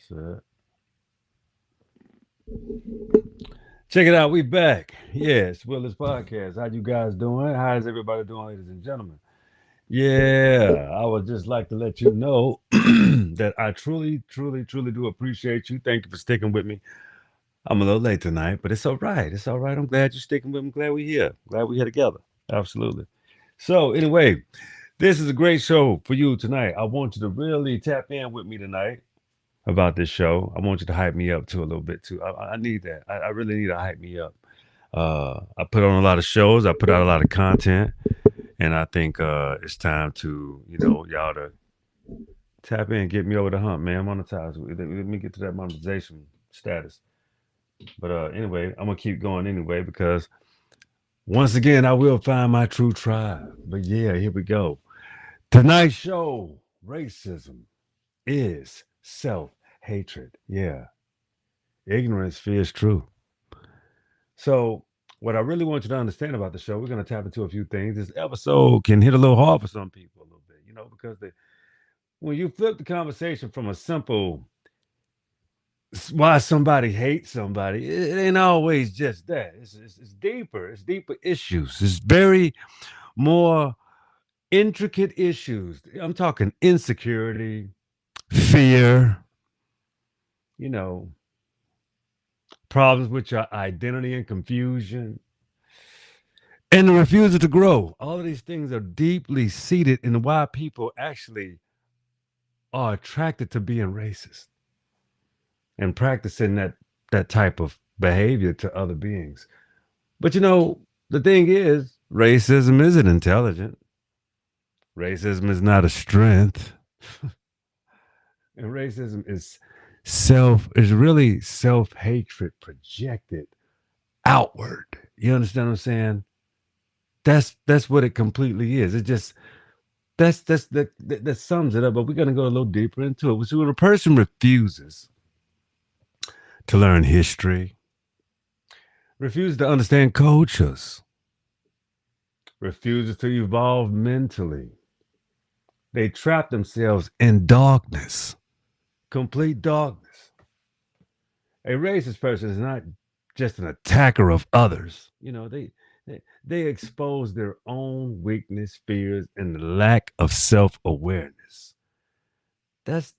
So, check it out. We back. Yes, Willis Podcast. How you guys doing? How is everybody doing, ladies and gentlemen? Yeah, I would just like to let you know that I truly, truly, truly do appreciate you. Thank you for sticking with me. I'm a little late tonight, but it's all right. It's all right. I'm glad you're sticking with me. I'm glad we're here. Glad we're here together. Absolutely. So, anyway, this is a great show for you tonight. I want you to really tap in with me tonight about this show. I want you to hype me up too a little bit too. I need that. I really need to hype me up. I put on a lot of shows. I put out a lot of content, and I think it's time to y'all to tap in, get me over the hump, man. Monetize. Let me get to that monetization status. But anyway, I'm gonna keep going anyway because once again I will find my true tribe. But yeah, here we go. Tonight's show: racism is self hatred. Yeah, ignorance fears truth. So, what I really want you to understand about the show, we're going to tap into a few things. This episode can hit a little hard for some people, a little bit, because when you flip the conversation from a simple why somebody hates somebody, it ain't always just that. It's deeper. It's deeper issues. It's very more intricate issues. I'm talking insecurity, fear, you know, problems with your identity and confusion, and the refusal to grow. All of these things are deeply seated in why people actually are attracted to being racist and practicing that type of behavior to other beings. But the thing is, racism isn't intelligent. Racism is not a strength. And racism is really self-hatred projected outward. You understand what I'm saying? That's what it completely is. It just that sums it up. But we're gonna go a little deeper into it. So when a person refuses to learn history, refuses to understand cultures, refuses to evolve mentally, they trap themselves in darkness, complete darkness. A racist person is not just an attacker of others. They expose their own weakness, fears, and the lack of self-awareness. That's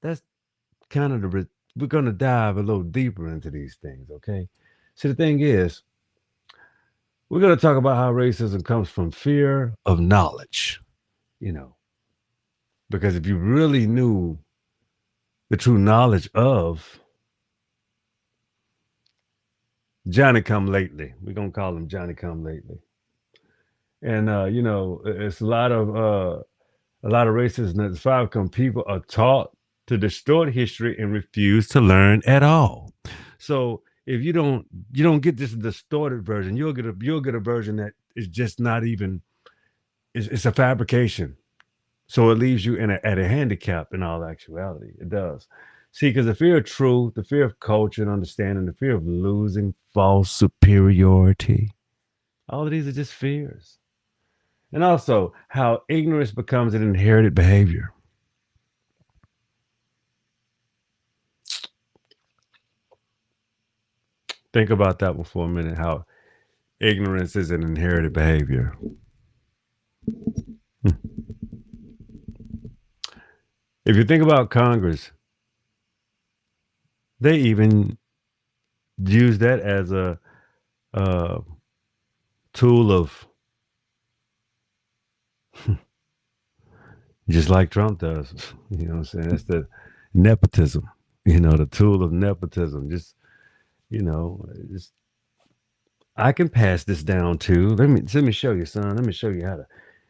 kind of we're going to dive a little deeper into these things, okay? So the thing is, we're going to talk about how racism comes from fear of knowledge, you know, because if you really knew the true knowledge of Johnny Come Lately, we're going to call him Johnny Come Lately. And it's a lot of racists and five come people are taught to distort history and refuse to learn at all. So if you don't get this distorted version, you'll get a version that is just not even it's a fabrication. So it leaves you at a handicap in all actuality. It does. See, because the fear of truth, the fear of culture and understanding, the fear of losing false superiority, all of these are just fears. And also how ignorance becomes an inherited behavior. Think about that one for a minute, how ignorance is an inherited behavior. If you think about Congress, they even use that as a tool of, just like Trump does. You know what I'm saying? That's the nepotism, the tool of nepotism. You know, just I can pass this down too. Let me show you, son. Let me show you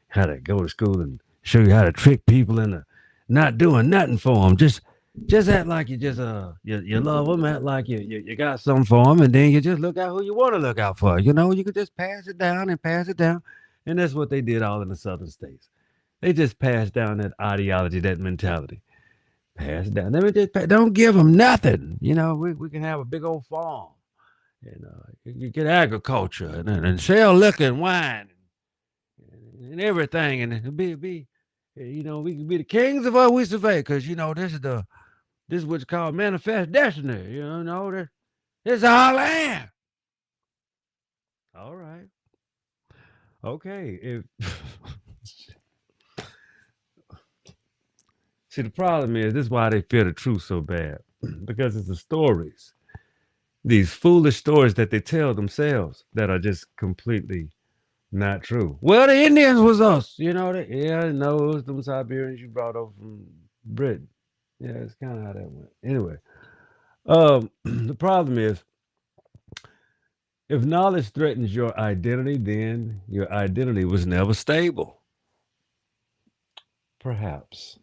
how to go to school and show you how to trick people into not doing nothing for them. Just act like you just you love them, act like you got something for them, and then you just look out who you want to look out for. You could just pass it down and pass it down, and that's what they did all in the southern states. They just passed down that ideology, that mentality. Pass it down. Let me just don't give them nothing. We can have a big old farm. You get agriculture and sell liquor and wine and everything, and be we can be the kings of what we survey, because this is This is what's called manifest destiny. You know, this is our land. All right. Okay. See, the problem is this is why they fear the truth so bad. Because it's the stories. These foolish stories that they tell themselves that are just completely not true. Well, the Indians was us, yeah, no, it was them Siberians you brought over from Britain. Yeah, it's kind of how that went. Anyway, the problem is if knowledge threatens your identity, then your identity was never stable. Perhaps.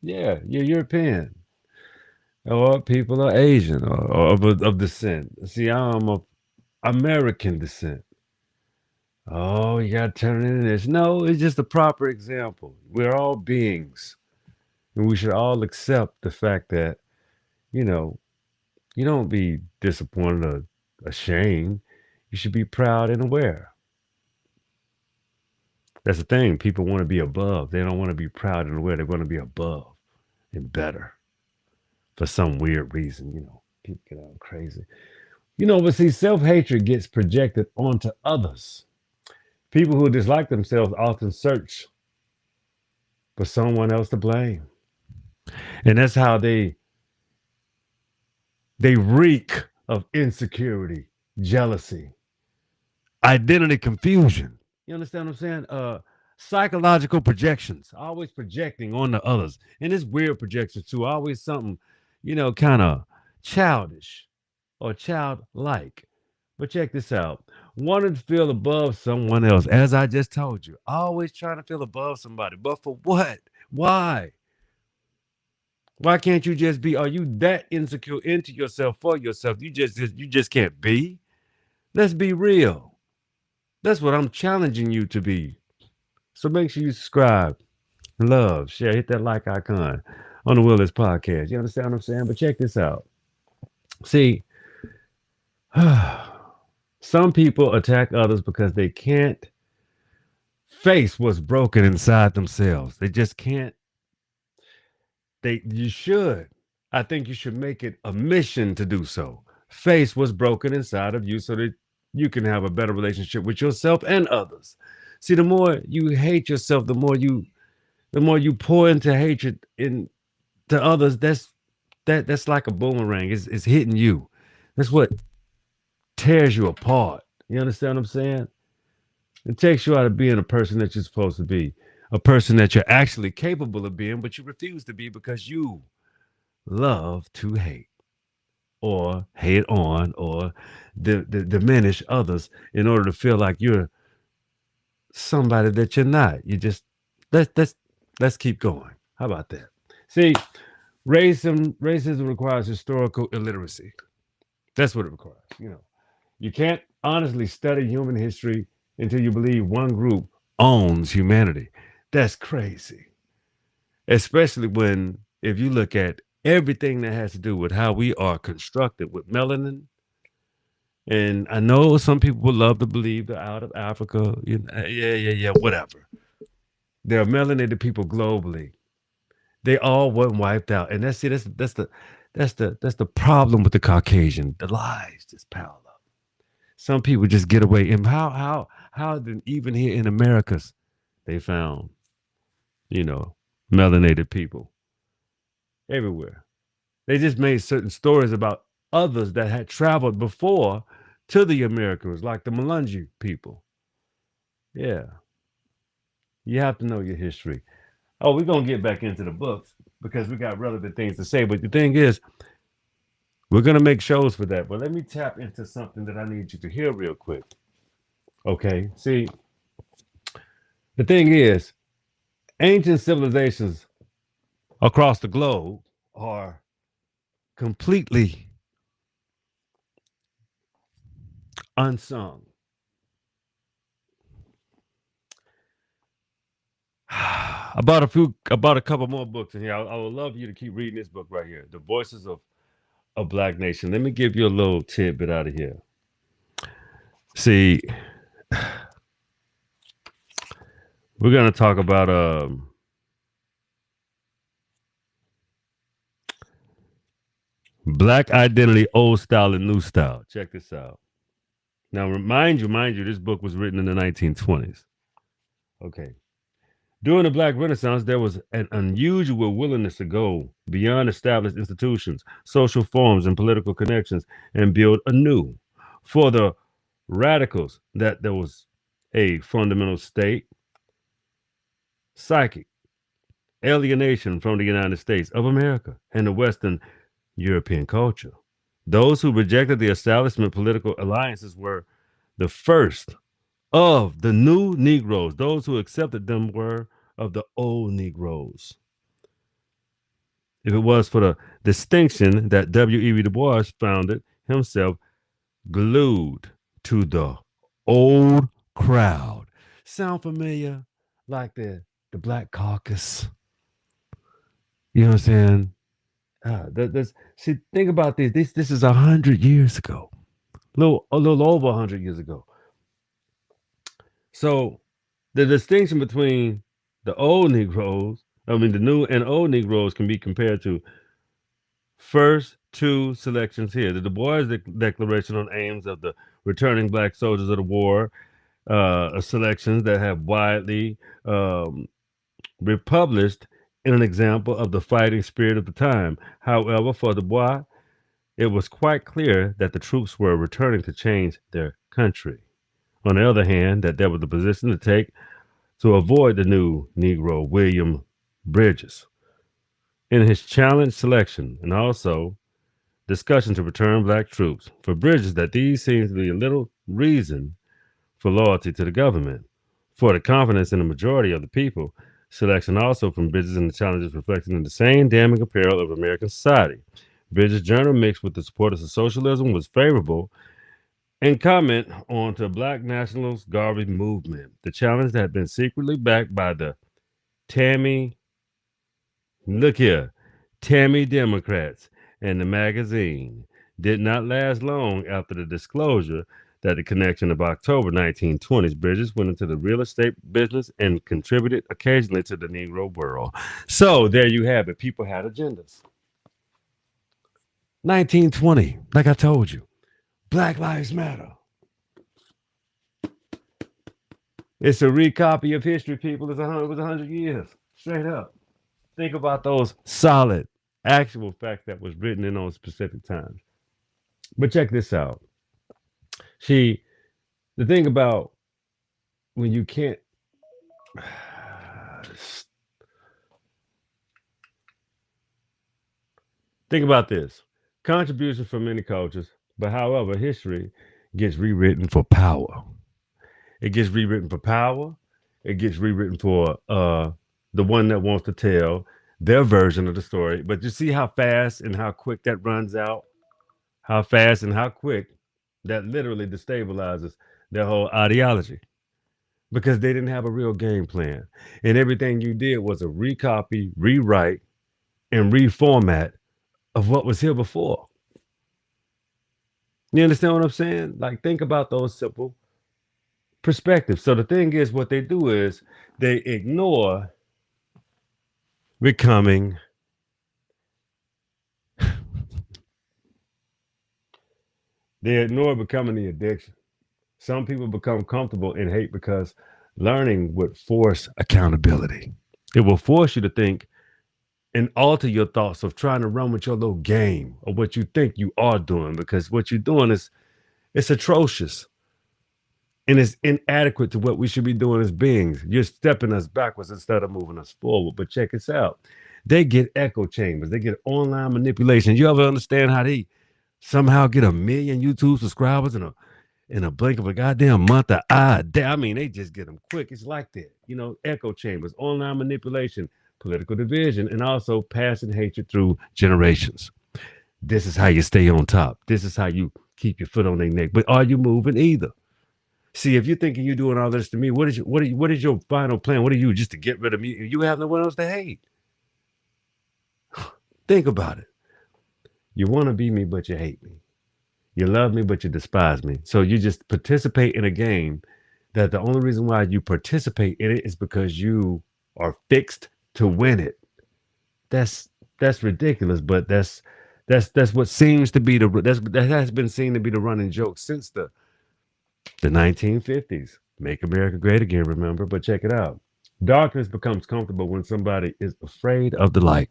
Yeah, you're European, or people are Asian or of descent. See, I'm of American descent. Oh, you got to turn it into this. No, it's just a proper example. We're all beings, and we should all accept the fact that, you know, you don't be disappointed or ashamed. You should be proud and aware. That's the thing. People want to be above. They don't want to be proud and aware. They want to be above and better for some weird reason. People get all crazy. But see, self hatred gets projected onto others. People who dislike themselves often search for someone else to blame. And that's how they reek of insecurity, jealousy, identity confusion. You understand what I'm saying? Psychological projections, always projecting on the others. And it's weird projections too, always something, kind of childish or childlike. But check this out. Wanting to feel above someone else, as I just told you, always trying to feel above somebody. But for what? Why? Why can't you just be? Are you that insecure into yourself for yourself? You just can't be. Let's be real. That's what I'm challenging you to be. So make sure you subscribe, love, share, hit that like icon on the Willis Podcast. You understand what I'm saying? But check this out. See, some people attack others because they can't face what's broken inside themselves. They just can't. You should. I think you should make it a mission to do so. Face what's broken inside of you so that you can have a better relationship with yourself and others. See, the more you hate yourself, the more you pour into hatred into others, that's like a boomerang. It's hitting you. That's what tears you apart. You understand what I'm saying? It takes you out of being a person that you're supposed to be, a person that you're actually capable of being, but you refuse to be because you love to hate or hate on or diminish others in order to feel like you're somebody that you're not. You just let's keep going. How about that? See, racism requires historical illiteracy. That's what it requires. You can't honestly study human history until you believe one group owns humanity. That's crazy. Especially if you look at everything that has to do with how we are constructed with melanin. And I know some people would love to believe they're out of Africa. Yeah, whatever. There are melanated people globally. They all weren't wiped out. And that's the problem with the Caucasian. The lies just pile up. Some people just get away. And how then even here in Americas, they found, melanated people everywhere. They just made certain stories about others that had traveled before to the Americas, like the Mulunji people. Yeah. You have to know your history. Oh, we're going to get back into the books because we got relevant things to say. But the thing is, we're going to make shows for that. But let me tap into something that I need you to hear real quick. Okay. See, the thing is, ancient civilizations across the globe are completely unsung. I bought a couple more books in here. I would love you to keep reading this book right here, The Voices of a Black Nation. Let me give you a little tidbit out of here. See, we're going to talk about Black Identity, Old Style and New Style. Check this out. Now, mind you, this book was written in the 1920s. Okay. During the Black Renaissance, there was an unusual willingness to go beyond established institutions, social forms, and political connections and build anew. For the radicals, that there was a fundamental state, psychic alienation from the United States of America and the Western European culture. Those who rejected the establishment political alliances were the first of the new Negroes. Those who accepted them were of the old Negroes. If it was for the distinction that W.E.B. Du Bois founded himself glued to the old crowd. Sound familiar? Like the Black Caucus. You know what I'm saying? See, think about this. This is 100 years ago, a little over 100 years ago. So the distinction between the old Negroes, the new and old Negroes, can be compared to first two selections here: the Du Bois Declaration on Aims of the Returning Black Soldiers of the War, selections that have widely republished in an example of the fighting spirit of the time. However, for Du Bois, it was quite clear that the troops were returning to change their country. On the other hand, that there was a position to take to avoid the new Negro, William Bridges. In his challenge selection and also discussion to return black troops, for Bridges, that these seems to be a little reason for loyalty to the government. For the confidence in the majority of the people, selection also from Bridges and the challenges reflected in the same damning apparel of American society. Bridges' journal, mixed with the supporters of socialism, was favorable and comment on to Black nationalist garbage movement. The challenge that had been secretly backed by the Tammy Democrats and the magazine did not last long after the disclosure that the connection of October 1920s, Bridges went into the real estate business and contributed occasionally to the Negro world. So there you have it. People had agendas. 1920, like I told you, Black Lives Matter. It's a recopy of history, people. It was 100 years, straight up. Think about those solid, actual facts that was written in those specific times. But check this out. The thing about when you can't think about this. Contribution from many cultures, but however, history gets rewritten for power. It gets rewritten for power. It gets rewritten for the one that wants to tell their version of the story. But you see how fast and how quick that runs out? How fast and how quick that literally destabilizes their whole ideology. Because they didn't have a real game plan. And everything you did was a recopy, rewrite, and reformat of what was here before. You understand what I'm saying? Like, think about those simple perspectives. So the thing is, what they do is they ignore becoming the addiction. Some people become comfortable in hate because learning would force accountability. It will force you to think and alter your thoughts of trying to run with your little game or what you think you are doing, because what you're doing it's atrocious and it's inadequate to what we should be doing as beings. You're stepping us backwards instead of moving us forward. But check this out. They get echo chambers. They get online manipulation. You ever understand how they somehow get 1 million YouTube subscribers in a blink of a goddamn month? I mean, they just get them quick. It's like that. Echo chambers, online manipulation, political division, and also passing hatred through generations. This is how you stay on top. This is how you keep your foot on their neck. But are you moving either? See, if you're thinking you're doing all this to me, what is your final plan? What are you, just to get rid of me? You have no one else to hate. Think about it. You want to be me, but you hate me. You love me, but you despise me. So you just participate in a game that the only reason why you participate in it is because you are fixed to win it. That's ridiculous, but that's That's what seems to be that has been seen to be the running joke since the 1950s. Make America Great Again, remember? But check it out. Darkness becomes comfortable when somebody is afraid of the light.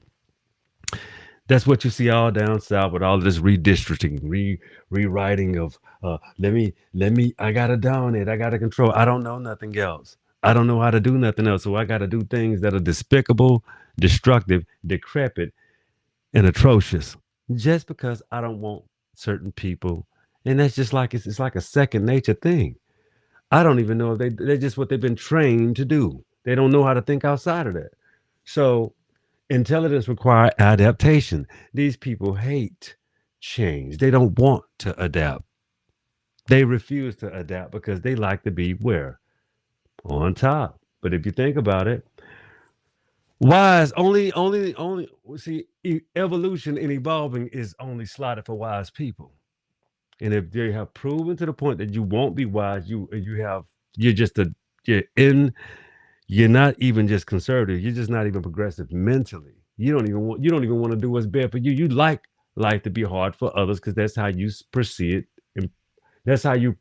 That's what you see all down south with all this redistricting, rewriting of let me I gotta dominate, I gotta control. I don't know nothing else. I don't know how to do nothing else. So I gotta do things that are despicable, destructive, decrepit, and atrocious. Just because I don't want certain people. And that's just like it's like a second nature thing. I don't even know if they're just what they've been trained to do. They don't know how to think outside of that. So intelligence requires adaptation. These people hate change. They don't want to adapt. They refuse to adapt because they like to be where? On top. But if you think about it, wise only see evolution and evolving is only slotted for wise people. And if they have proven to the point that you won't be wise, you're just a you're in you're not even just conservative. You're just not even progressive mentally. You don't even want to do what's bad for you. You like life to be hard for others because that's how you perceive it, and that's how you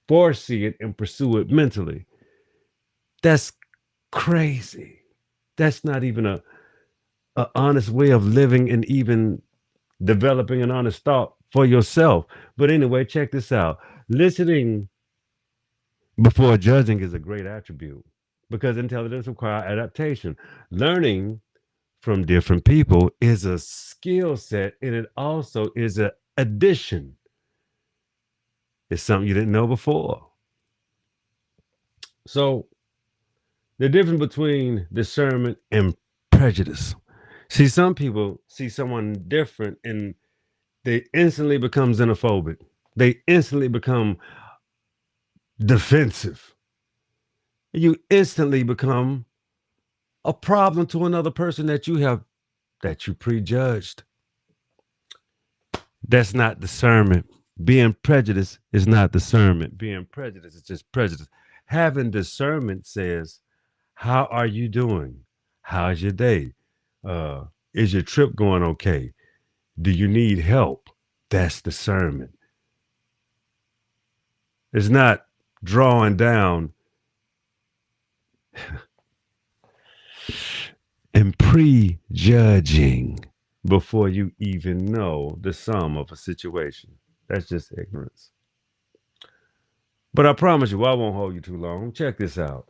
foresee it and pursue it mentally. That's crazy. That's not even a honest way of living and even developing an honest thought for yourself. But anyway, check this out. Listening before judging is a great attribute because intelligence requires adaptation. Learning from different people is a skill set and it also is an addition. It's something you didn't know before. So, the difference between discernment and prejudice. See, some people see someone different and they instantly become xenophobic. They instantly become defensive. You instantly become a problem to another person that you prejudged. That's not discernment. Being prejudiced is not discernment. Being prejudiced is just prejudice. Having discernment says, how are you doing? How's your day? Is your trip going okay? Do you need help? That's discernment. It's not drawing down and prejudging before you even know the sum of a situation. That's just ignorance. But I promise you, I won't hold you too long. Check this out.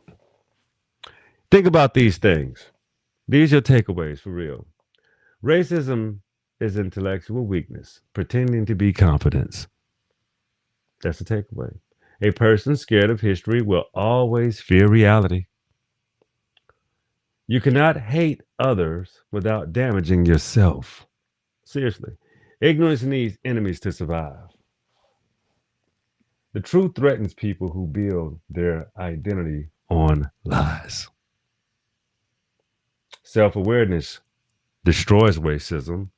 Think about these things. These are takeaways for real. Racism is intellectual weakness, pretending to be confidence. That's a takeaway. A person scared of history will always fear reality. You cannot hate others without damaging yourself. Seriously. Ignorance needs enemies to survive. The truth threatens people who build their identity on lies. Self awareness destroys racism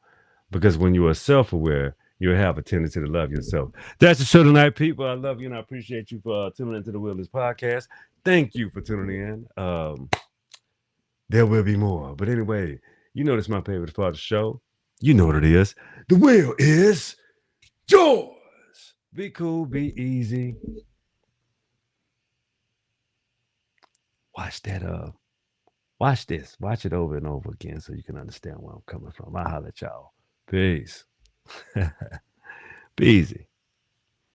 because when you are self aware, you'll have a tendency to love yourself. That's the show tonight, people. I love you and I appreciate you for tuning into the Wilderness Podcast. Thank you for tuning in. There will be more. But anyway, you know this is my favorite part of the show. You know what it is. The wheel is yours. Be cool, be easy. Watch this. Watch it over and over again so you can understand where I'm coming from. I'll holler at y'all. Peace. Be easy.